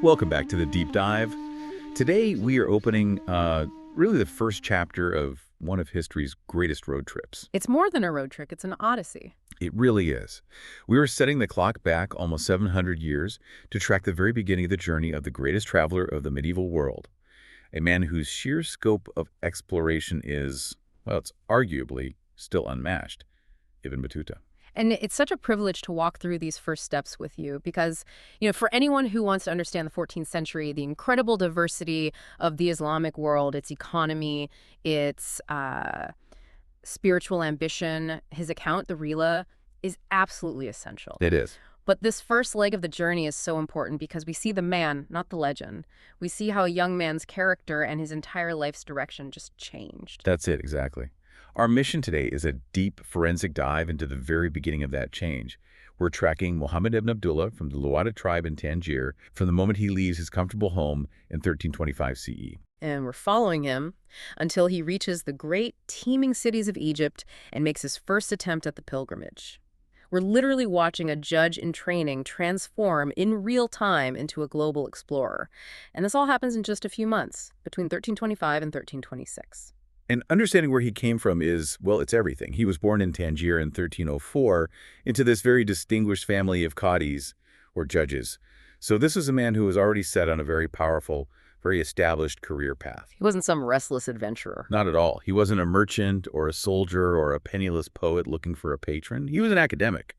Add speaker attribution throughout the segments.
Speaker 1: Welcome back to the Deep Dive. Today we are opening really the first chapter of one of history's greatest road trips.
Speaker 2: It's more than a road trip, it's an odyssey.
Speaker 1: It really is. We are setting the clock back almost 700 years to track the very beginning of the journey of the greatest traveler of the medieval world, a man whose sheer scope of exploration is, well, it's arguably still unmatched, Ibn Battuta.
Speaker 2: And it's such a privilege to walk through these first steps with you because, for anyone who wants to understand the 14th century, the incredible diversity of the Islamic world, its economy, its spiritual ambition, his account, the Rila, is absolutely essential.
Speaker 1: It is.
Speaker 2: But this first leg of the journey is so important because we see the man, not the legend. We see how a young man's character and his entire life's direction just changed.
Speaker 1: That's it, exactly. Our mission today is a deep forensic dive into the very beginning of that change. We're tracking Muhammad ibn Abdullah from the Luwada tribe in Tangier from the moment he leaves his comfortable home in 1325 CE.
Speaker 2: And we're following him until he reaches the great teeming cities of Egypt and makes his first attempt at the pilgrimage. We're literally watching a judge in training transform in real time into a global explorer. And this all happens in just a few months, between 1325 and 1326.
Speaker 1: And understanding where he came from is, well, it's everything. He was born in Tangier in 1304 into this very distinguished family of qadis, or judges. So this was a man who was already set on a very powerful, very established career path.
Speaker 2: He wasn't some restless adventurer.
Speaker 1: Not at all. He wasn't a merchant or a soldier or a penniless poet looking for a patron. He was an academic,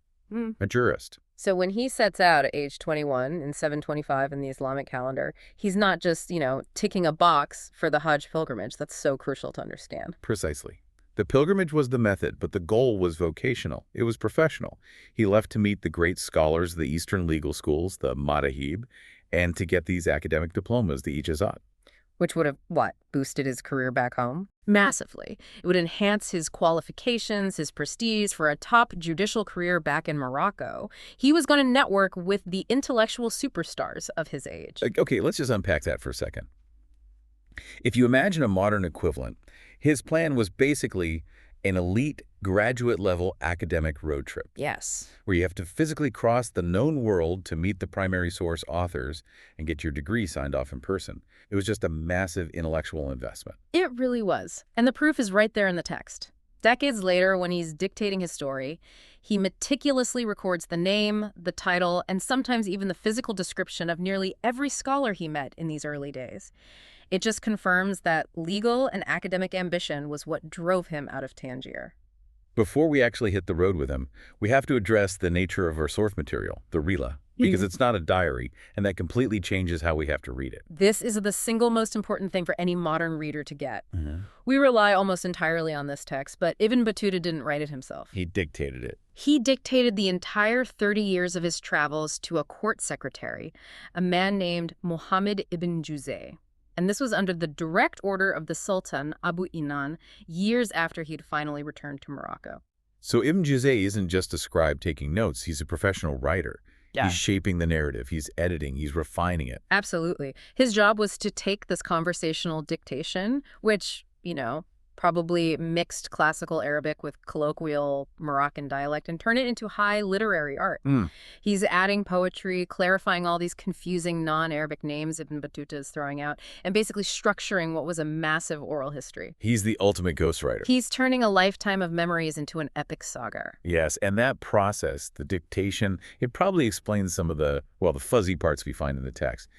Speaker 1: a jurist.
Speaker 2: So when he sets out at age 21 in 725 in the Islamic calendar, he's not just, ticking a box for the Hajj pilgrimage. That's so crucial to understand.
Speaker 1: Precisely. The pilgrimage was the method, but the goal was vocational. It was professional. He left to meet the great scholars of the Eastern legal schools, the madahib, and to get these academic diplomas, the ijazat.
Speaker 2: Which would have, boosted his career back home? Massively. It would enhance his qualifications, his prestige for a top judicial career back in Morocco. He was going to network with the intellectual superstars of his age.
Speaker 1: Okay, let's just unpack that for a second. If you imagine a modern equivalent, his plan was basically an elite graduate-level academic road trip.
Speaker 2: Yes.
Speaker 1: Where you have to physically cross the known world to meet the primary source authors and get your degree signed off in person. It was just a massive intellectual investment.
Speaker 2: It really was. And the proof is right there in the text. Decades later, when he's dictating his story, he meticulously records the name, the title, and sometimes even the physical description of nearly every scholar he met in these early days. It just confirms that legal and academic ambition was what drove him out of Tangier.
Speaker 1: Before we actually hit the road with him, we have to address the nature of our source material, the Rila, because it's not a diary, and that completely changes how we have to read it.
Speaker 2: This is the single most important thing for any modern reader to get. We rely almost entirely on this text, but Ibn Battuta didn't write it himself.
Speaker 1: He dictated it.
Speaker 2: He dictated the entire 30 years of his travels to a court secretary, a man named Muhammad ibn Juzay. And this was under the direct order of the Sultan, Abu Inan, years after he'd finally returned to Morocco.
Speaker 1: So Ibn Juzay isn't just a scribe taking notes. He's a professional writer.
Speaker 2: Yeah.
Speaker 1: He's shaping the narrative. He's editing. He's refining it.
Speaker 2: Absolutely. His job was to take this conversational dictation, which, probably mixed classical Arabic with colloquial Moroccan dialect, and turn it into high literary art. He's adding poetry, clarifying all these confusing non-Arabic names Ibn Battuta is throwing out, and basically structuring what was a massive oral history.
Speaker 1: He's the ultimate ghostwriter.
Speaker 2: He's turning a lifetime of memories into an epic saga.
Speaker 1: Yes, and that process, the dictation, it probably explains some of the fuzzy parts we find in the text.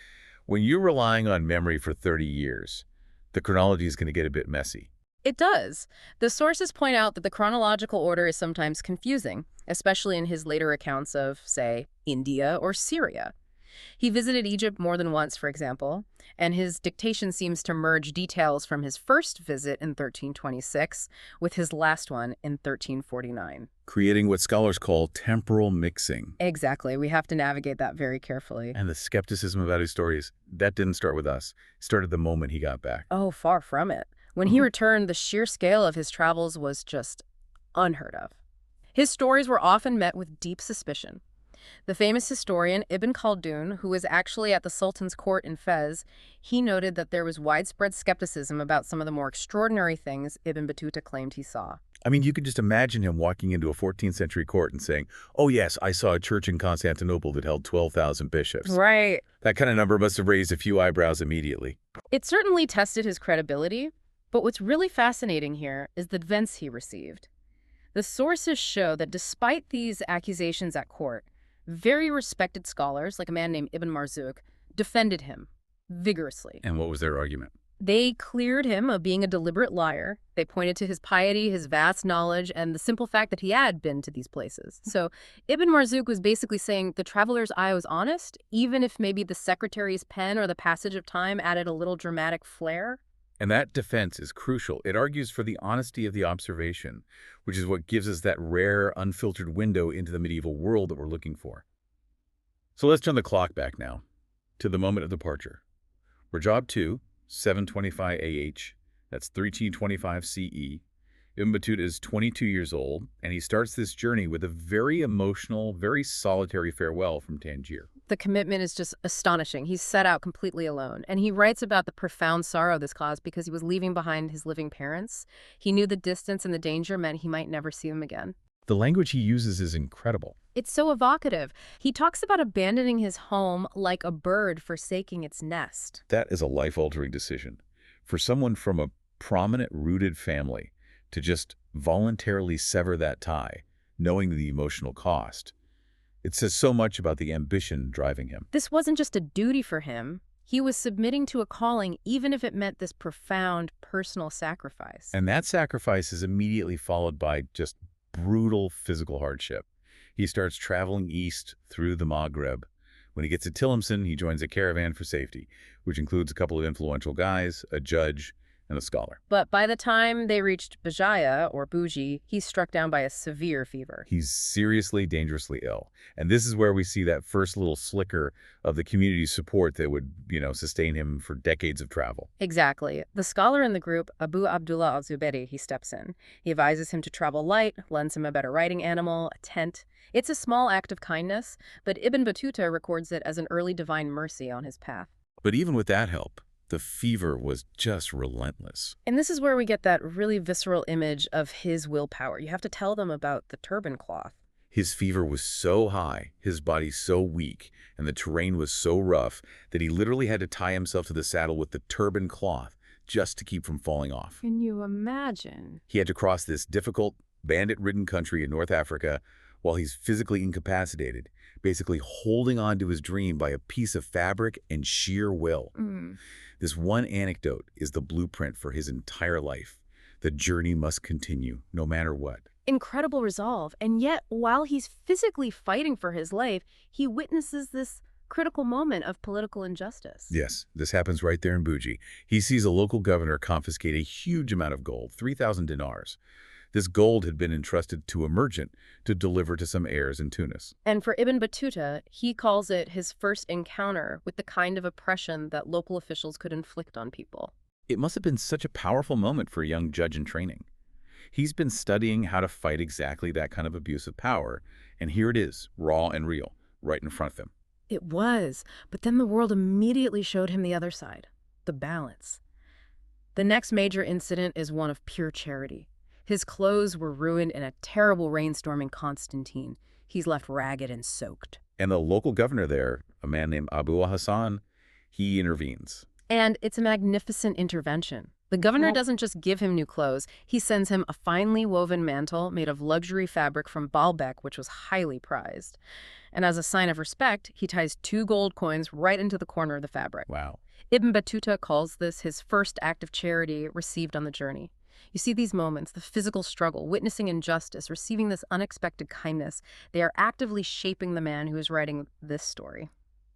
Speaker 1: When you're relying on memory for 30 years, the chronology is going to get a bit messy.
Speaker 2: It does. The sources point out that the chronological order is sometimes confusing, especially in his later accounts of, say, India or Syria. He visited Egypt more than once, for example, and his dictation seems to merge details from his first visit in 1326 with his last one in 1349.
Speaker 1: Creating what scholars call temporal mixing.
Speaker 2: Exactly. We have to navigate that very carefully.
Speaker 1: And the skepticism about his stories, that didn't start with us. It started the moment he got back.
Speaker 2: Oh, far from it. When he returned, the sheer scale of his travels was just unheard of. His stories were often met with deep suspicion. The famous historian Ibn Khaldun, who was actually at the Sultan's court in Fez, he noted that there was widespread skepticism about some of the more extraordinary things Ibn Battuta claimed he saw.
Speaker 1: I mean, you could just imagine him walking into a 14th century court and saying, "Oh yes, I saw a church in Constantinople that held 12,000 bishops."
Speaker 2: Right.
Speaker 1: That kind of number must have raised a few eyebrows immediately.
Speaker 2: It certainly tested his credibility, but what's really fascinating here is the defense he received. The sources show that despite these accusations at court, very respected scholars, like a man named Ibn Marzouk, defended him vigorously.
Speaker 1: And what was their argument?
Speaker 2: They cleared him of being a deliberate liar. They pointed to his piety, his vast knowledge, and the simple fact that he had been to these places. So Ibn Marzouk was basically saying the traveler's eye was honest, even if maybe the secretary's pen or the passage of time added a little dramatic flair.
Speaker 1: And that defense is crucial. It argues for the honesty of the observation, which is what gives us that rare, unfiltered window into the medieval world that we're looking for. So let's turn the clock back now to the moment of departure. Rajab 2, 725 AH, that's 1325 CE. Ibn Battuta is 22 years old, and he starts this journey with a very emotional, very solitary farewell from Tangier.
Speaker 2: The commitment is just astonishing. He's set out completely alone. And he writes about the profound sorrow this caused because he was leaving behind his living parents. He knew the distance and the danger meant he might never see them again.
Speaker 1: The language he uses is incredible.
Speaker 2: It's so evocative. He talks about abandoning his home like a bird forsaking its nest.
Speaker 1: That is a life-altering decision. For someone from a prominent, rooted family to just voluntarily sever that tie, knowing the emotional cost, it says so much about the ambition driving him.
Speaker 2: This wasn't just a duty for him. He was submitting to a calling, even if it meant this profound personal sacrifice.
Speaker 1: And that sacrifice is immediately followed by just brutal physical hardship. He starts traveling east through the Maghreb. When he gets to Tlemcen, he joins a caravan for safety, which includes a couple of influential guys, a judge, and a scholar.
Speaker 2: But by the time they reached Bajaya, or Bougie, he's struck down by a severe fever.
Speaker 1: He's seriously, dangerously ill. And this is where we see that first little slicker of the community's support that would, sustain him for decades of travel.
Speaker 2: Exactly. The scholar in the group, Abu Abdullah al-Zubaydi, he steps in. He advises him to travel light, lends him a better riding animal, a tent. It's a small act of kindness, but Ibn Battuta records it as an early divine mercy on his path.
Speaker 1: But even with that help, the fever was just relentless.
Speaker 2: And this is where we get that really visceral image of his willpower. You have to tell them about the turban cloth.
Speaker 1: His fever was so high, his body so weak, and the terrain was so rough that he literally had to tie himself to the saddle with the turban cloth just to keep from falling off.
Speaker 2: Can you imagine?
Speaker 1: He had to cross this difficult, bandit-ridden country in North Africa while he's physically incapacitated, basically holding on to his dream by a piece of fabric and sheer will. This one anecdote is the blueprint for his entire life. The journey must continue, no matter what.
Speaker 2: Incredible resolve. And yet, while he's physically fighting for his life, he witnesses this critical moment of political injustice.
Speaker 1: Yes, this happens right there in Bougie. He sees a local governor confiscate a huge amount of gold, 3,000 dinars. This gold had been entrusted to a merchant to deliver to some heirs in Tunis.
Speaker 2: And for Ibn Battuta, he calls it his first encounter with the kind of oppression that local officials could inflict on people.
Speaker 1: It must have been such a powerful moment for a young judge in training. He's been studying how to fight exactly that kind of abuse of power, and here it is, raw and real, right in front of him.
Speaker 2: It was, but then the world immediately showed him the other side, the balance. The next major incident is one of pure charity. His clothes were ruined in a terrible rainstorm in Constantine. He's left ragged and soaked.
Speaker 1: And the local governor there, a man named Abu al-Hassan, he intervenes.
Speaker 2: And it's a magnificent intervention. The governor doesn't just give him new clothes. He sends him a finely woven mantle made of luxury fabric from Baalbek, which was highly prized. And as a sign of respect, he ties 2 gold coins right into the corner of the fabric.
Speaker 1: Wow.
Speaker 2: Ibn Battuta calls this his first act of charity received on the journey. You see these moments, the physical struggle, witnessing injustice, receiving this unexpected kindness. They are actively shaping the man who is writing this story.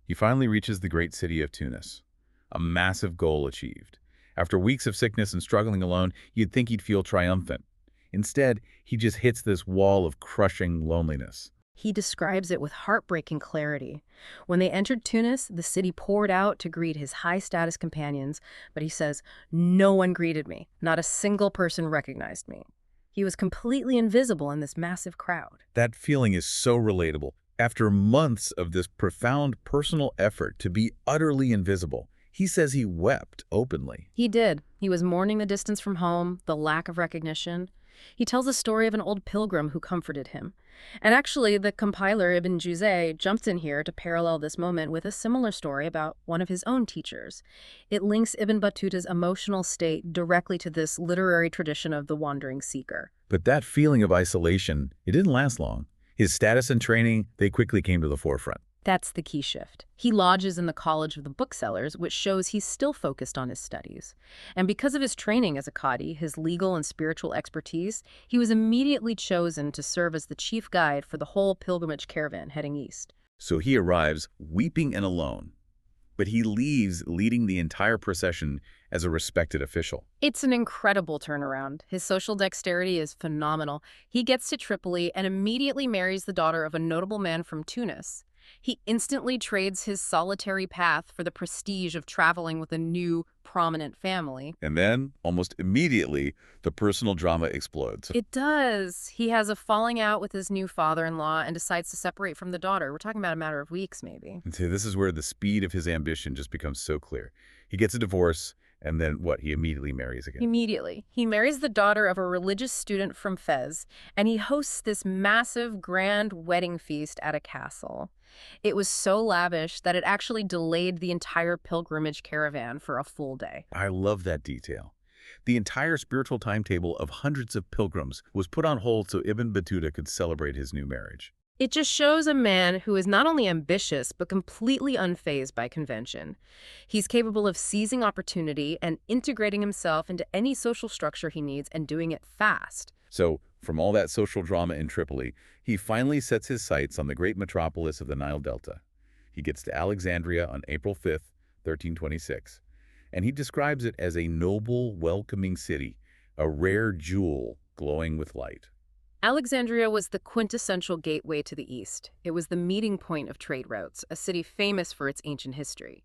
Speaker 1: He finally reaches the great city of Tunis, a massive goal achieved. After weeks of sickness and struggling alone, you'd think he'd feel triumphant. Instead, he just hits this wall of crushing loneliness.
Speaker 2: He describes it with heartbreaking clarity. When they entered Tunis, the city poured out to greet his high-status companions, but he says, "No one greeted me. Not a single person recognized me." He was completely invisible in this massive crowd.
Speaker 1: That feeling is so relatable. After months of this profound personal effort to be utterly invisible, he says he wept openly.
Speaker 2: He did. He was mourning the distance from home, the lack of recognition. He tells a story of an old pilgrim who comforted him. And actually, the compiler Ibn Juzay jumped in here to parallel this moment with a similar story about one of his own teachers. It links Ibn Battuta's emotional state directly to this literary tradition of the wandering seeker.
Speaker 1: But that feeling of isolation, it didn't last long. His status and training, they quickly came to the forefront.
Speaker 2: That's the key shift. He lodges in the College of the Booksellers, which shows he's still focused on his studies. And because of his training as a Qadi, his legal and spiritual expertise, he was immediately chosen to serve as the chief guide for the whole pilgrimage caravan heading east.
Speaker 1: So he arrives weeping and alone. But he leaves leading the entire procession as a respected official.
Speaker 2: It's an incredible turnaround. His social dexterity is phenomenal. He gets to Tripoli and immediately marries the daughter of a notable man from Tunis. He instantly trades his solitary path for the prestige of traveling with a new, prominent family.
Speaker 1: And then, almost immediately, the personal drama explodes.
Speaker 2: It does. He has a falling out with his new father-in-law and decides to separate from the daughter. We're talking about a matter of weeks, maybe.
Speaker 1: And so this is where the speed of his ambition just becomes so clear. He gets a divorce, and then what? He immediately marries again.
Speaker 2: Immediately. He marries the daughter of a religious student from Fez, and he hosts this massive, grand wedding feast at a castle. It was so lavish that it actually delayed the entire pilgrimage caravan for a full day.
Speaker 1: I love that detail. The entire spiritual timetable of hundreds of pilgrims was put on hold so Ibn Battuta could celebrate his new marriage.
Speaker 2: It just shows a man who is not only ambitious, but completely unfazed by convention. He's capable of seizing opportunity and integrating himself into any social structure he needs and doing it fast.
Speaker 1: So, from all that social drama in Tripoli, he finally sets his sights on the great metropolis of the Nile Delta. He gets to Alexandria on April 5th, 1326, and he describes it as a noble, welcoming city, a rare jewel glowing with light.
Speaker 2: Alexandria was the quintessential gateway to the East. It was the meeting point of trade routes, a city famous for its ancient history.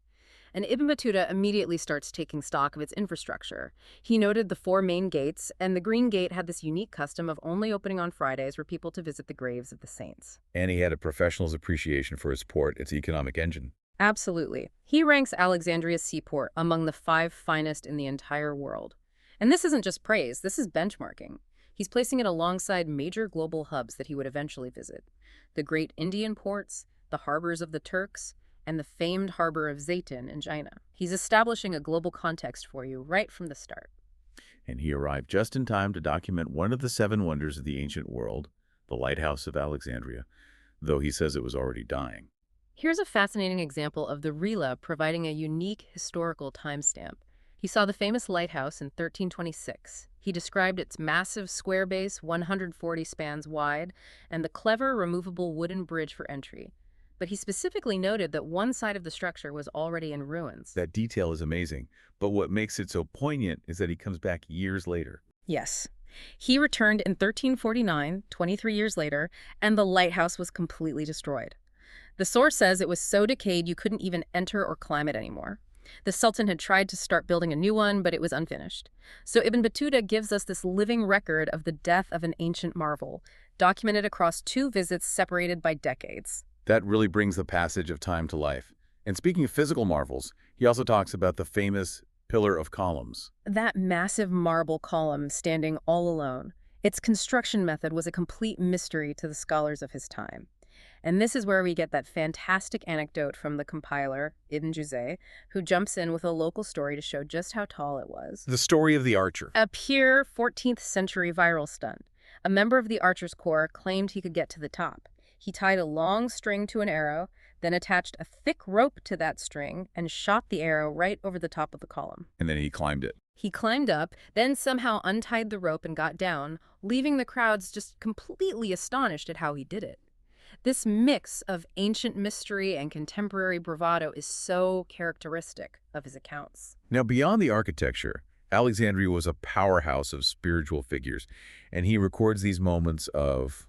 Speaker 2: And Ibn Battuta immediately starts taking stock of its infrastructure. He noted the 4 main gates, and the Green Gate had this unique custom of only opening on Fridays for people to visit the graves of the saints.
Speaker 1: And he had a professional's appreciation for his port, its economic engine.
Speaker 2: Absolutely. He ranks Alexandria's seaport among the 5 finest in the entire world. And this isn't just praise, this is benchmarking. He's placing it alongside major global hubs that he would eventually visit. The great Indian ports, the harbors of the Turks, and the famed harbor of Zaytun in China. He's establishing a global context for you right from the start.
Speaker 1: And he arrived just in time to document one of the 7 wonders of the ancient world, the Lighthouse of Alexandria, though he says it was already dying.
Speaker 2: Here's a fascinating example of the Rila providing a unique historical timestamp. He saw the famous lighthouse in 1326. He described its massive square base, 140 spans wide, and the clever removable wooden bridge for entry. But he specifically noted that one side of the structure was already in ruins.
Speaker 1: That detail is amazing, but what makes it so poignant is that he comes back years later.
Speaker 2: Yes. He returned in 1349, 23 years later, and the lighthouse was completely destroyed. The source says it was so decayed you couldn't even enter or climb it anymore. The Sultan had tried to start building a new one, but it was unfinished. So Ibn Battuta gives us this living record of the death of an ancient marvel, documented across 2 visits separated by decades.
Speaker 1: That really brings the passage of time to life. And speaking of physical marvels, he also talks about the famous Pillar of Columns.
Speaker 2: That massive marble column standing all alone. Its construction method was a complete mystery to the scholars of his time. And this is where we get that fantastic anecdote from the compiler, Ibn Juzay, who jumps in with a local story to show just how tall it was.
Speaker 1: The story of the archer.
Speaker 2: A pure 14th century viral stunt. A member of the Archers Corps claimed he could get to the top. He tied a long string to an arrow, then attached a thick rope to that string and shot the arrow right over the top of the column.
Speaker 1: And then he climbed it.
Speaker 2: He climbed up, then somehow untied the rope and got down, leaving the crowds just completely astonished at how he did it. This mix of ancient mystery and contemporary bravado is so characteristic of his accounts.
Speaker 1: Now, beyond the architecture, Alexandria was a powerhouse of spiritual figures, and he records these moments of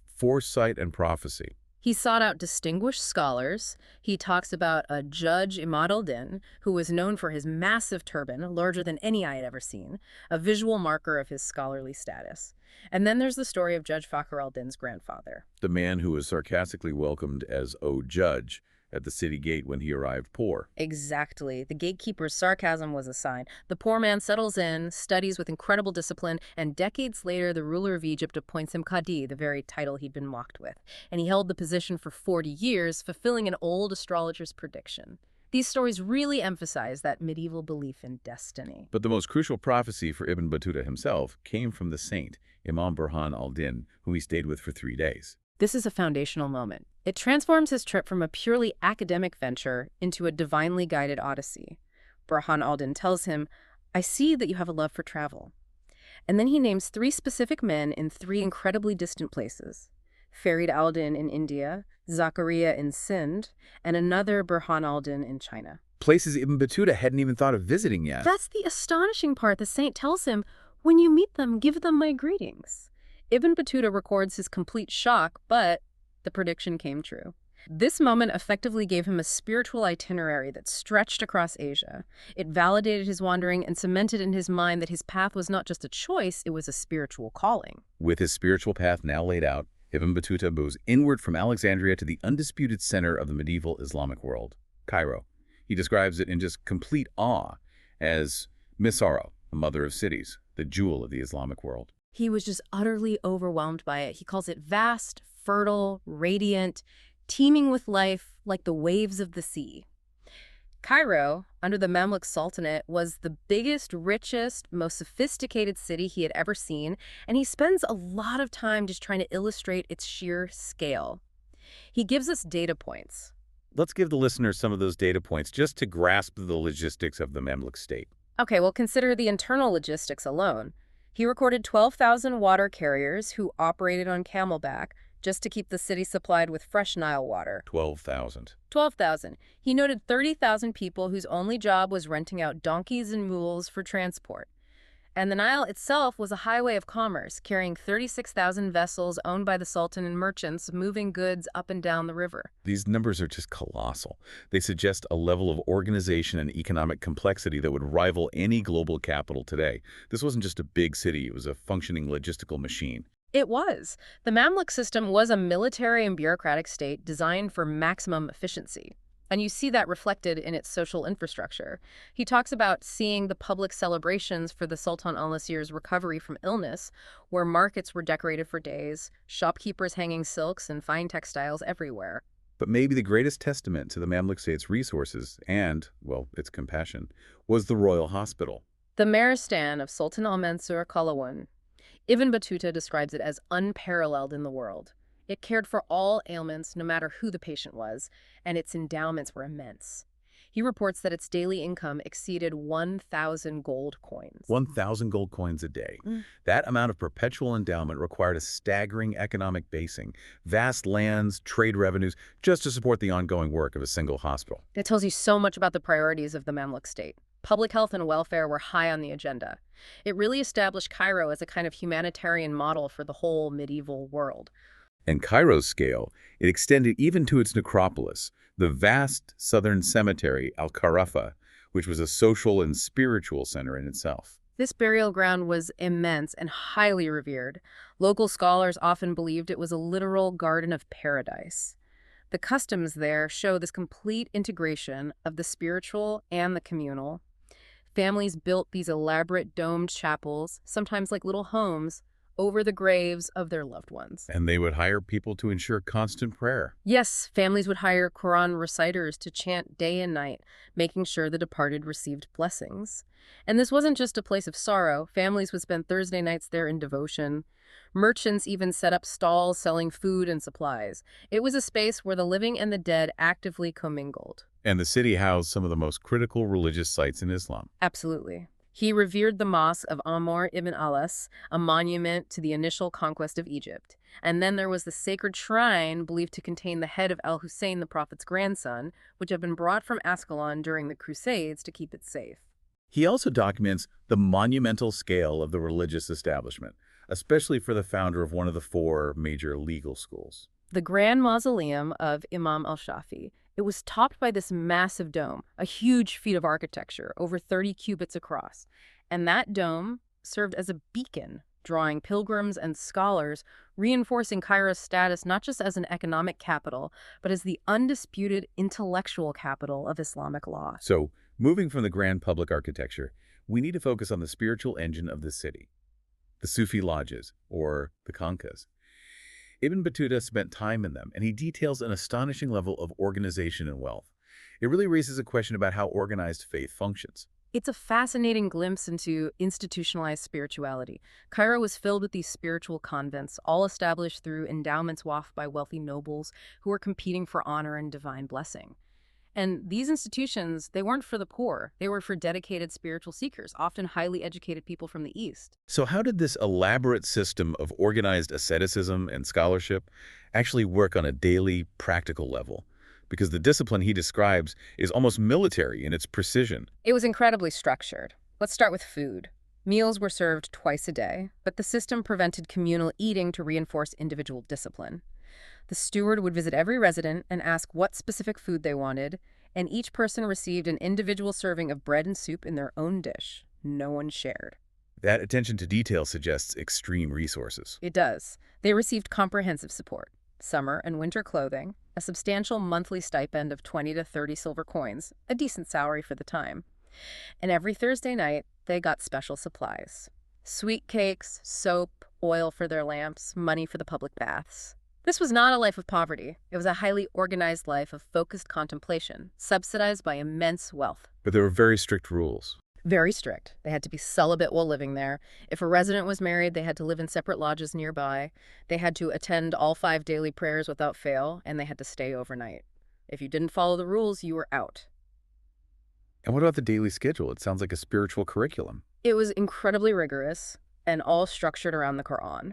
Speaker 1: foresight and prophecy.
Speaker 2: He sought out distinguished scholars. He talks about a judge, Imad al-Din, who was known for his massive turban, larger than any I had ever seen, a visual marker of his scholarly status. And then there's the story of Judge Fakhr al-Din's grandfather.
Speaker 1: The man who was sarcastically welcomed as "O Judge," at the city gate when he arrived poor.
Speaker 2: Exactly. The gatekeeper's sarcasm was a sign. The poor man settles in, studies with incredible discipline, and decades later, the ruler of Egypt appoints him Qadi, the very title he'd been mocked with. And he held the position for 40 years, fulfilling an old astrologer's prediction. These stories really emphasize that medieval belief in destiny.
Speaker 1: But the most crucial prophecy for Ibn Battuta himself came from the saint, Imam Burhan al-Din, whom he stayed with for 3 days.
Speaker 2: This is a foundational moment. It transforms his trip from a purely academic venture into a divinely guided odyssey. Burhan al-Din tells him, "I see that you have a love for travel." And then he names 3 specific men in 3 incredibly distant places. Farid al-Din in India, Zakaria in Sindh, and another Burhan al-Din in China.
Speaker 1: Places Ibn Battuta hadn't even thought of visiting yet.
Speaker 2: That's the astonishing part. The saint tells him, "When you meet them, give them my greetings." Ibn Battuta records his complete shock, but the prediction came true. This moment effectively gave him a spiritual itinerary that stretched across Asia. It validated his wandering and cemented in his mind that his path was not just a choice, it was a spiritual calling.
Speaker 1: With his spiritual path now laid out, Ibn Battuta moves inward from Alexandria to the undisputed center of the medieval Islamic world, Cairo. He describes it in just complete awe as Misra, the mother of cities, the jewel of the Islamic world.
Speaker 2: He was just utterly overwhelmed by it. He calls it vast, fertile, radiant, teeming with life like the waves of the sea. Cairo, under the Mamluk Sultanate, was the biggest, richest, most sophisticated city he had ever seen, and he spends a lot of time just trying to illustrate its sheer scale. He gives us data points.
Speaker 1: Let's give the listeners some of those data points just to grasp the logistics of the Mamluk state.
Speaker 2: Okay, well, consider the internal logistics alone. He recorded 12,000 water carriers who operated on camelback just to keep the city supplied with fresh Nile water.
Speaker 1: 12,000.
Speaker 2: 12,000. He noted 30,000 people whose only job was renting out donkeys and mules for transport. And the Nile itself was a highway of commerce, carrying 36,000 vessels owned by the Sultan and merchants moving goods up and down the river.
Speaker 1: These numbers are just colossal. They suggest a level of organization and economic complexity that would rival any global capital today. This wasn't just a big city, it was a functioning logistical machine.
Speaker 2: It was. The Mamluk system was a military and bureaucratic state designed for maximum efficiency. And you see that reflected in its social infrastructure. He talks about seeing the public celebrations for the Sultan al-Nasir's recovery from illness, where markets were decorated for days, shopkeepers hanging silks and fine textiles everywhere.
Speaker 1: But maybe the greatest testament to the Mamluk state's resources and, well, its compassion, was the royal hospital.
Speaker 2: The Meristan of Sultan al-Mansur Qalawun. Ibn Battuta describes it as unparalleled in the world. It cared for all ailments, no matter who the patient was, and its endowments were immense. He reports that its daily income exceeded 1,000 gold coins.
Speaker 1: 1,000 gold coins a day. That amount of perpetual endowment required a staggering economic basing, vast lands, trade revenues, just to support the ongoing work of a single hospital.
Speaker 2: It tells you so much about the priorities of the Mamluk state. Public health and welfare were high on the agenda. It really established Cairo as a kind of humanitarian model for the whole medieval world.
Speaker 1: And Cairo's scale, it extended even to its necropolis, the vast southern cemetery, Al-Karafa, which was a social and spiritual center in itself.
Speaker 2: This burial ground was immense and highly revered. Local scholars often believed it was a literal garden of paradise. The customs there show this complete integration of the spiritual and the communal. Families built these elaborate domed chapels, sometimes like little homes, over the graves of their loved ones.
Speaker 1: And they would hire people to ensure constant prayer.
Speaker 2: Yes, families would hire Quran reciters to chant day and night, making sure the departed received blessings. And this wasn't just a place of sorrow. Families would spend Thursday nights there in devotion. Merchants even set up stalls selling food and supplies. It was a space where the living and the dead actively commingled.
Speaker 1: And the city housed some of the most critical religious sites in Islam.
Speaker 2: Absolutely. He revered the mosque of Amr ibn Alas, a monument to the initial conquest of Egypt. And then there was the sacred shrine believed to contain the head of al-Hussein, the prophet's grandson, which had been brought from Ascalon during the Crusades to keep it safe.
Speaker 1: He also documents the monumental scale of the religious establishment, especially for the founder of one of the 4 major legal schools.
Speaker 2: The Grand Mausoleum of Imam al-Shafi. It was topped by this massive dome, a huge feat of architecture, over 30 cubits across. And that dome served as a beacon, drawing pilgrims and scholars, reinforcing Cairo's status not just as an economic capital, but as the undisputed intellectual capital of Islamic law.
Speaker 1: So, moving from the grand public architecture, we need to focus on the spiritual engine of the city, the Sufi lodges, or the khanqahs. Ibn Battuta spent time in them, and he details an astonishing level of organization and wealth. It really raises a question about how organized faith functions.
Speaker 2: It's a fascinating glimpse into institutionalized spirituality. Cairo was filled with these spiritual convents, all established through endowments wafted by wealthy nobles who were competing for honor and divine blessing. And these institutions, they weren't for the poor. They were for dedicated spiritual seekers, often highly educated people from the East.
Speaker 1: So how did this elaborate system of organized asceticism and scholarship actually work on a daily, practical level? Because the discipline he describes is almost military in its precision.
Speaker 2: It was incredibly structured. Let's start with food. Meals were served twice a day, but the system prevented communal eating to reinforce individual discipline. The steward would visit every resident and ask what specific food they wanted, and each person received an individual serving of bread and soup in their own dish. No one shared.
Speaker 1: That attention to detail suggests extreme resources.
Speaker 2: It does. They received comprehensive support, summer and winter clothing, a substantial monthly stipend of 20 to 30 silver coins, a decent salary for the time. And every Thursday night, they got special supplies. Sweet cakes, soap, oil for their lamps, money for the public baths. This was not a life of poverty. It was a highly organized life of focused contemplation, subsidized by immense wealth.
Speaker 1: But there were very strict rules.
Speaker 2: Very strict. They had to be celibate while living there. If a resident was married, they had to live in separate lodges nearby. They had to attend all 5 daily prayers without fail, and they had to stay overnight. If you didn't follow the rules, you were out.
Speaker 1: And what about the daily schedule? It sounds like a spiritual curriculum.
Speaker 2: It was incredibly rigorous and all structured around the Quran.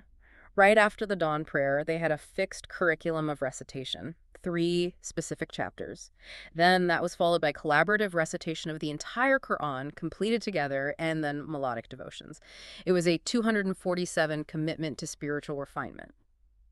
Speaker 2: Right after the dawn prayer, they had a fixed curriculum of recitation, 3 specific chapters. Then that was followed by collaborative recitation of the entire Quran, completed together, and then melodic devotions. It was a 247 commitment to spiritual refinement.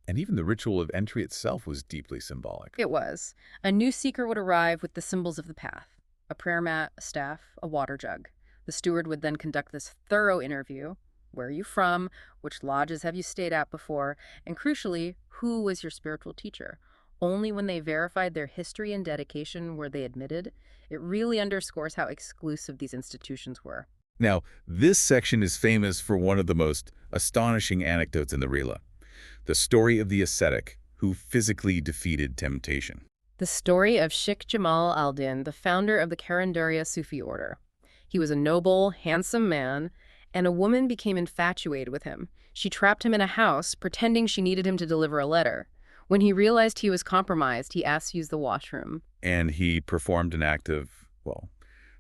Speaker 1: And even the ritual of entry itself was deeply symbolic.
Speaker 2: It was. A new seeker would arrive with the symbols of the path: a prayer mat, a staff, a water jug. The steward would then conduct this thorough interview. Where are you from? Which lodges have you stayed at before? And crucially, who was your spiritual teacher? Only when they verified their history and dedication were they admitted. It really underscores how exclusive these institutions were.
Speaker 1: Now, this section is famous for one of the most astonishing anecdotes in the Rila, the story of the ascetic who physically defeated temptation.
Speaker 2: The story of Sheikh Jamal al-Din, the founder of the Karandaria Sufi order. He was a noble, handsome man, and a woman became infatuated with him. She trapped him in a house, pretending she needed him to deliver a letter. When he realized he was compromised, he asked to use the washroom.
Speaker 1: And he performed an act of, well,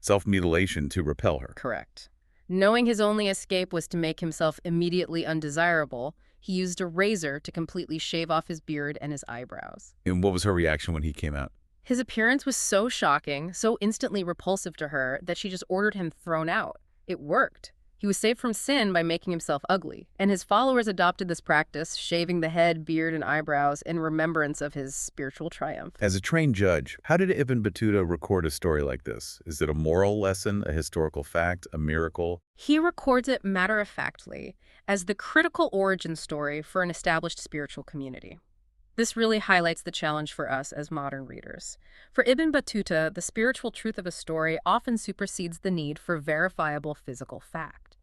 Speaker 1: self-mutilation to repel her.
Speaker 2: Correct. Knowing his only escape was to make himself immediately undesirable, he used a razor to completely shave off his beard and his eyebrows.
Speaker 1: And what was her reaction when he came out?
Speaker 2: His appearance was so shocking, so instantly repulsive to her, that she just ordered him thrown out. It worked. He was saved from sin by making himself ugly, and his followers adopted this practice, shaving the head, beard, and eyebrows in remembrance of his spiritual triumph.
Speaker 1: As a trained judge, how did Ibn Battuta record a story like this? Is it a moral lesson, a historical fact, a miracle?
Speaker 2: He records it matter-of-factly as the critical origin story for an established spiritual community. This really highlights the challenge for us as modern readers. For Ibn Battuta, the spiritual truth of a story often supersedes the need for verifiable physical fact.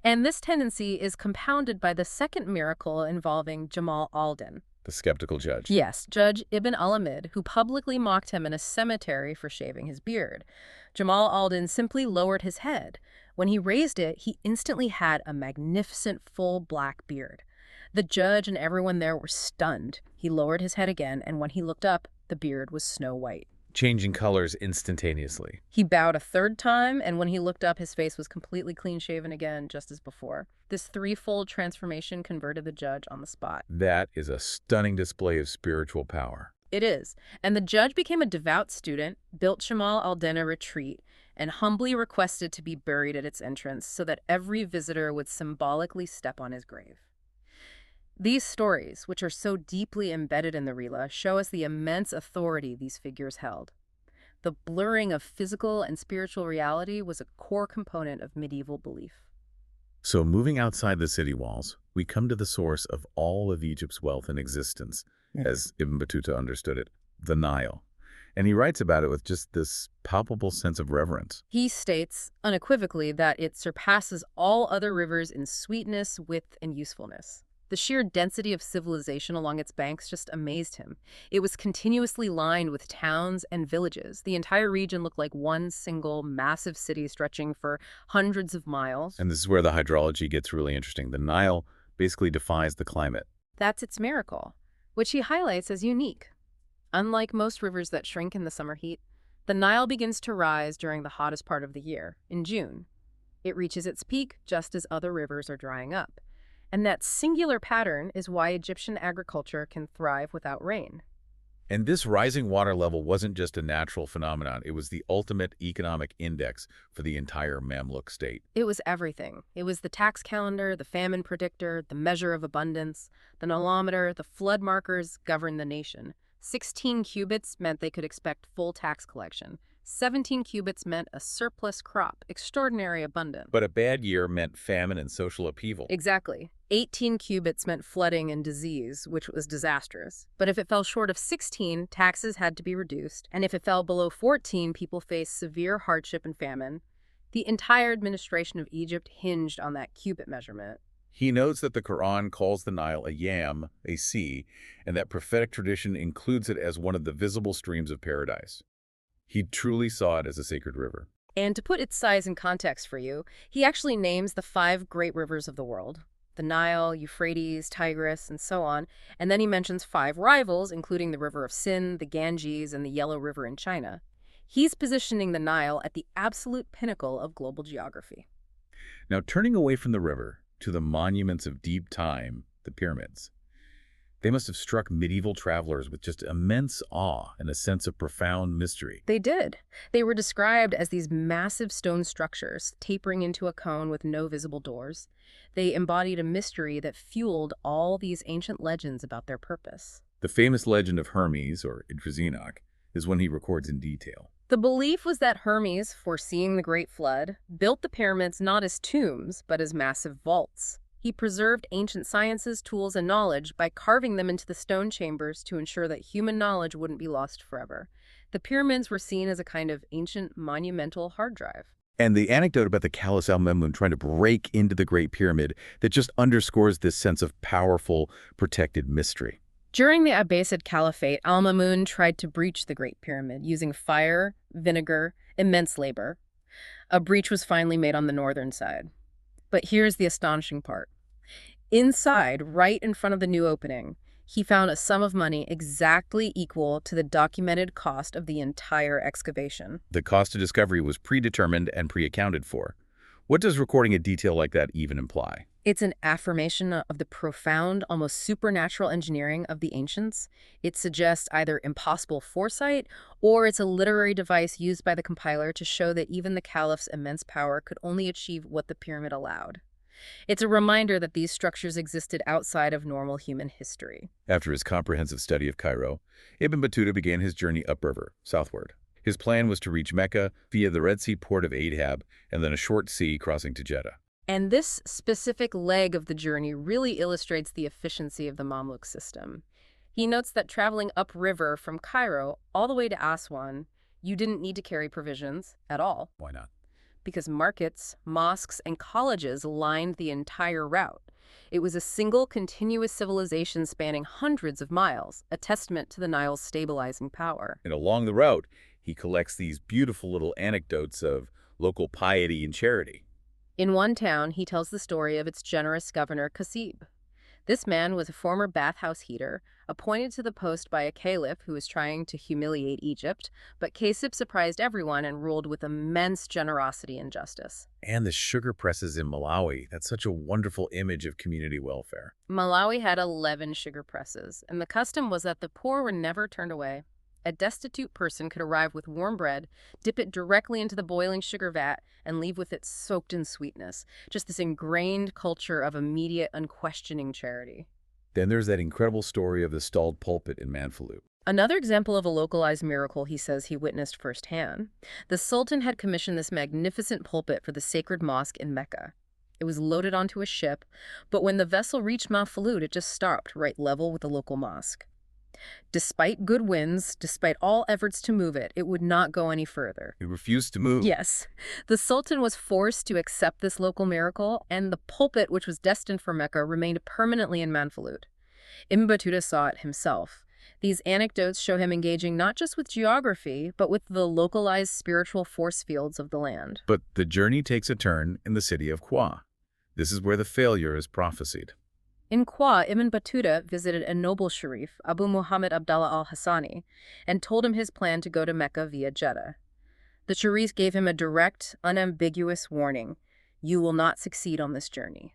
Speaker 2: And this tendency is compounded by the second miracle involving Jamal al-Din.
Speaker 1: The skeptical judge.
Speaker 2: Yes, Judge Ibn al-Amid, who publicly mocked him in a cemetery for shaving his beard. Jamal al-Din simply lowered his head. When he raised it, he instantly had a magnificent full black beard. The judge and everyone there were stunned. He lowered his head again, and when he looked up, the beard was snow white.
Speaker 1: Changing colors instantaneously.
Speaker 2: He bowed a 3rd time, and when he looked up, his face was completely clean-shaven again, just as before. This 3-fold transformation converted the judge on the spot.
Speaker 1: That is a stunning display of spiritual power.
Speaker 2: It is. And the judge became a devout student, built Jamal al-Din a retreat, and humbly requested to be buried at its entrance so that every visitor would symbolically step on his grave. These stories, which are so deeply embedded in the Rila, show us the immense authority these figures held. The blurring of physical and spiritual reality was a core component of medieval belief.
Speaker 1: So moving outside the city walls, we come to the source of all of Egypt's wealth and existence, as Ibn Battuta understood it, the Nile. And he writes about it with just this palpable sense of reverence.
Speaker 2: He states unequivocally that it surpasses all other rivers in sweetness, width, and usefulness. The sheer density of civilization along its banks just amazed him. It was continuously lined with towns and villages. The entire region looked like one single massive city stretching for hundreds of miles.
Speaker 1: And this is where the hydrology gets really interesting. The Nile basically defies the climate.
Speaker 2: That's its miracle, which he highlights as unique. Unlike most rivers that shrink in the summer heat, the Nile begins to rise during the hottest part of the year, in June. It reaches its peak just as other rivers are drying up. And that singular pattern is why Egyptian agriculture can thrive without rain.
Speaker 1: And this rising water level wasn't just a natural phenomenon. It was the ultimate economic index for the entire Mamluk state.
Speaker 2: It was everything. It was the tax calendar, the famine predictor, the measure of abundance, the nilometer, the flood markers governed the nation. 16 cubits meant they could expect full tax collection. 17 cubits meant a surplus crop, extraordinary abundance.
Speaker 1: But a bad year meant famine and social upheaval.
Speaker 2: Exactly. 18 cubits meant flooding and disease, which was disastrous. But if it fell short of 16, taxes had to be reduced. And if it fell below 14, people faced severe hardship and famine. The entire administration of Egypt hinged on that cubit measurement.
Speaker 1: He notes that the Quran calls the Nile a yam, a sea, and that prophetic tradition includes it as one of the visible streams of paradise. He truly saw it as a sacred river.
Speaker 2: And to put its size in context for you, he actually names the 5 great rivers of the world: the Nile, Euphrates, Tigris, and so on. And then he mentions 5 rivals, including the River of Sin, the Ganges, and the Yellow River in China. He's positioning the Nile at the absolute pinnacle of global geography.
Speaker 1: Now, turning away from the river to the monuments of deep time, the pyramids. They must have struck medieval travelers with just immense awe and a sense of profound mystery.
Speaker 2: They did. They were described as these massive stone structures, tapering into a cone with no visible doors. They embodied a mystery that fueled all these ancient legends about their purpose.
Speaker 1: The famous legend of Hermes, or Idris Enoch, is one he records in detail.
Speaker 2: The belief was that Hermes, foreseeing the Great Flood, built the pyramids not as tombs, but as massive vaults. He preserved ancient sciences, tools, and knowledge by carving them into the stone chambers to ensure that human knowledge wouldn't be lost forever. The pyramids were seen as a kind of ancient monumental hard drive.
Speaker 1: And the anecdote about the Caliph al-Mamun trying to break into the Great Pyramid that just underscores this sense of powerful, protected mystery.
Speaker 2: During the Abbasid Caliphate, al-Mamun tried to breach the Great Pyramid using fire, vinegar, immense labor. A breach was finally made on the northern side. But here's the astonishing part. Inside, right in front of the new opening, he found a sum of money exactly equal to the documented cost of the entire excavation.
Speaker 1: The cost of discovery was predetermined and pre-accounted for. What does recording a detail like that even imply?
Speaker 2: It's an affirmation of the profound, almost supernatural engineering of the ancients. It suggests either impossible foresight, or it's a literary device used by the compiler to show that even the caliph's immense power could only achieve what the pyramid allowed. It's a reminder that these structures existed outside of normal human history.
Speaker 1: After his comprehensive study of Cairo, Ibn Battuta began his journey upriver, southward. His plan was to reach Mecca via the Red Sea port of Adhab and then a short sea crossing to Jeddah.
Speaker 2: And this specific leg of the journey really illustrates the efficiency of the Mamluk system. He notes that traveling upriver from Cairo all the way to Aswan, you didn't need to carry provisions at all.
Speaker 1: Why not?
Speaker 2: Because markets, mosques, and colleges lined the entire route. It was a single, continuous civilization spanning hundreds of miles, a testament to the Nile's stabilizing power.
Speaker 1: And along the route, he collects these beautiful little anecdotes of local piety and charity.
Speaker 2: In one town, he tells the story of its generous governor, Kasib. This man was a former bathhouse heater, appointed to the post by a caliph who was trying to humiliate Egypt, but Kasib surprised everyone and ruled with immense generosity and justice.
Speaker 1: And the sugar presses in Malawi. That's such a wonderful image of community welfare.
Speaker 2: Malawi had 11 sugar presses, and the custom was that the poor were never turned away. A destitute person could arrive with warm bread, dip it directly into the boiling sugar vat, and leave with it soaked in sweetness. Just this ingrained culture of immediate, unquestioning charity.
Speaker 1: Then there's that incredible story of the stalled pulpit in Manfalu.
Speaker 2: Another example of a localized miracle he says he witnessed firsthand. The Sultan had commissioned this magnificent pulpit for the sacred mosque in Mecca. It was loaded onto a ship, but when the vessel reached Mount Falut, it just stopped right level with the local mosque. Despite good winds, despite all efforts to move it, it would not go any further.
Speaker 1: He refused to move.
Speaker 2: Yes, the Sultan was forced to accept this local miracle, and the pulpit, which was destined for Mecca, remained permanently in Manfalut. Ibn Battuta saw it himself. These anecdotes show him engaging not just with geography, but with the localized spiritual force fields of the land.
Speaker 1: But the journey takes a turn in the city of Kwa. This is where the failure is prophesied.
Speaker 2: In Kwa, Ibn Battuta visited a noble sharif, Abu Muhammad Abdallah al-Hassani, and told him his plan to go to Mecca via Jeddah. The sharif gave him a direct, unambiguous warning: you will not succeed on this journey.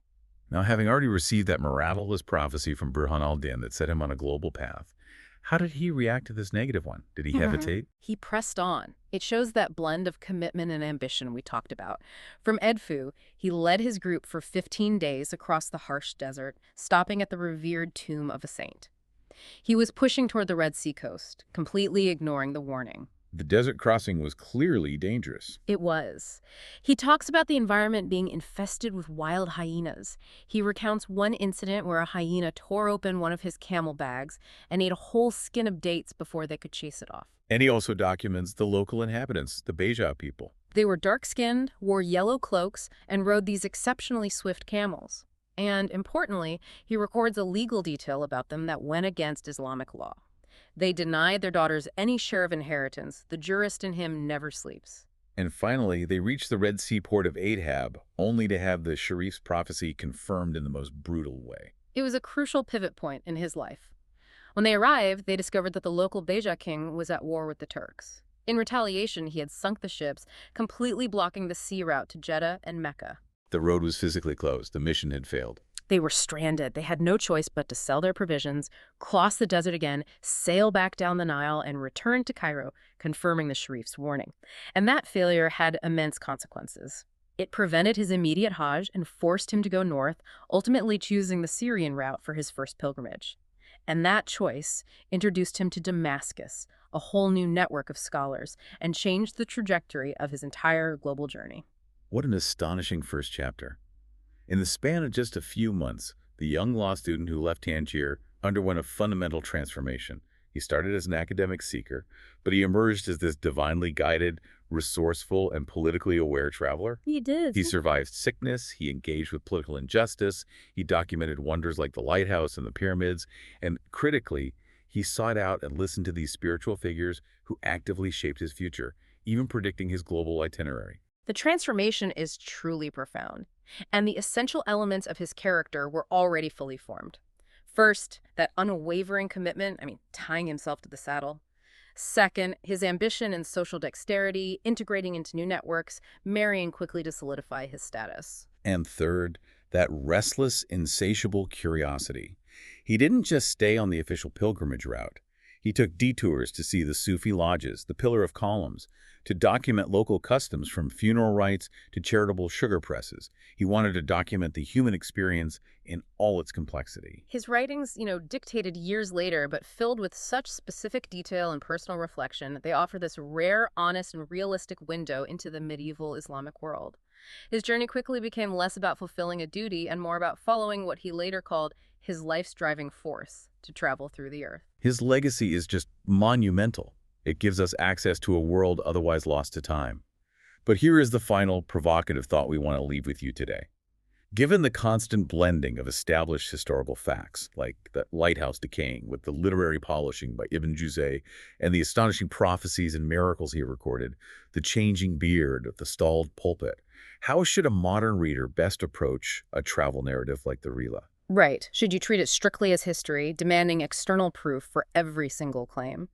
Speaker 1: Now, having already received that miraculous prophecy from Burhan al-Din that set him on a global path, how did he react to this negative one? Did he hesitate?
Speaker 2: He pressed on. It shows that blend of commitment and ambition we talked about. From Edfu, he led his group for 15 days across the harsh desert, stopping at the revered tomb of a saint. He was pushing toward the Red Sea coast, completely ignoring the warning.
Speaker 1: The desert crossing was clearly dangerous.
Speaker 2: It was. He talks about the environment being infested with wild hyenas. He recounts one incident where a hyena tore open one of his camel bags and ate a whole skin of dates before they could chase it off.
Speaker 1: And he also documents the local inhabitants, the Beja people.
Speaker 2: They were dark-skinned, wore yellow cloaks, and rode these exceptionally swift camels. And, importantly, he records a legal detail about them that went against Islamic law. They denied their daughters any share of inheritance. The jurist in him never sleeps.
Speaker 1: And finally, they reached the Red Sea port of Adhab, only to have the Sharif's prophecy confirmed in the most brutal way.
Speaker 2: It was a crucial pivot point in his life. When they arrived, they discovered that the local Beja king was at war with the Turks. In retaliation, he had sunk the ships, completely blocking the sea route to Jeddah and Mecca.
Speaker 1: The road was physically closed. The mission had failed.
Speaker 2: They were stranded. They had no choice but to sell their provisions, cross the desert again, sail back down the Nile, and return to Cairo, confirming the Sharif's warning. And that failure had immense consequences. It prevented his immediate Hajj and forced him to go north, ultimately choosing the Syrian route for his first pilgrimage. And that choice introduced him to Damascus, a whole new network of scholars, and changed the trajectory of his entire global journey.
Speaker 1: What an astonishing first chapter. In the span of just a few months, the young law student who left Tangier underwent a fundamental transformation. He started as an academic seeker, but he emerged as this divinely guided, resourceful, and politically aware traveler.
Speaker 2: He did.
Speaker 1: He survived sickness, he engaged with political injustice, he documented wonders like the lighthouse and the pyramids, and critically, he sought out and listened to these spiritual figures who actively shaped his future, even predicting his global itinerary.
Speaker 2: The transformation is truly profound, and the essential elements of his character were already fully formed. First, that unwavering commitment, tying himself to the saddle. Second, his ambition and social dexterity, integrating into new networks, marrying quickly to solidify his status.
Speaker 1: And third, that restless, insatiable curiosity. He didn't just stay on the official pilgrimage route. He took detours to see the Sufi lodges, the Pillar of Columns, to document local customs from funeral rites to charitable sugar presses. He wanted to document the human experience in all its complexity.
Speaker 2: His writings, dictated years later, but filled with such specific detail and personal reflection, they offer this rare, honest, and realistic window into the medieval Islamic world. His journey quickly became less about fulfilling a duty and more about following what he later called his life's driving force to travel through the earth.
Speaker 1: His legacy is just monumental. It gives us access to a world otherwise lost to time. But here is the final provocative thought we want to leave with you today. Given the constant blending of established historical facts, like the lighthouse decaying with the literary polishing by Ibn Juzay and the astonishing prophecies and miracles he recorded, the changing beard of the stalled pulpit, how should a modern reader best approach a travel narrative like the Rila?
Speaker 2: Right. Should you treat it strictly as history, demanding external proof for every single claim?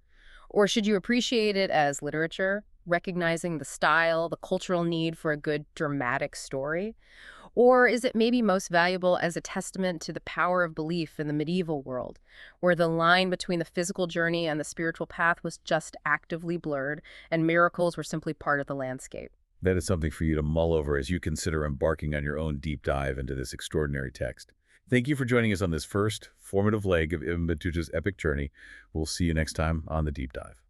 Speaker 2: Or should you appreciate it as literature, recognizing the style, the cultural need for a good dramatic story? Or is it maybe most valuable as a testament to the power of belief in the medieval world, where the line between the physical journey and the spiritual path was just actively blurred, and miracles were simply part of the landscape?
Speaker 1: That is something for you to mull over as you consider embarking on your own deep dive into this extraordinary text. Thank you for joining us on this first formative leg of Ibn Battuta's epic journey. We'll see you next time on The Deep Dive.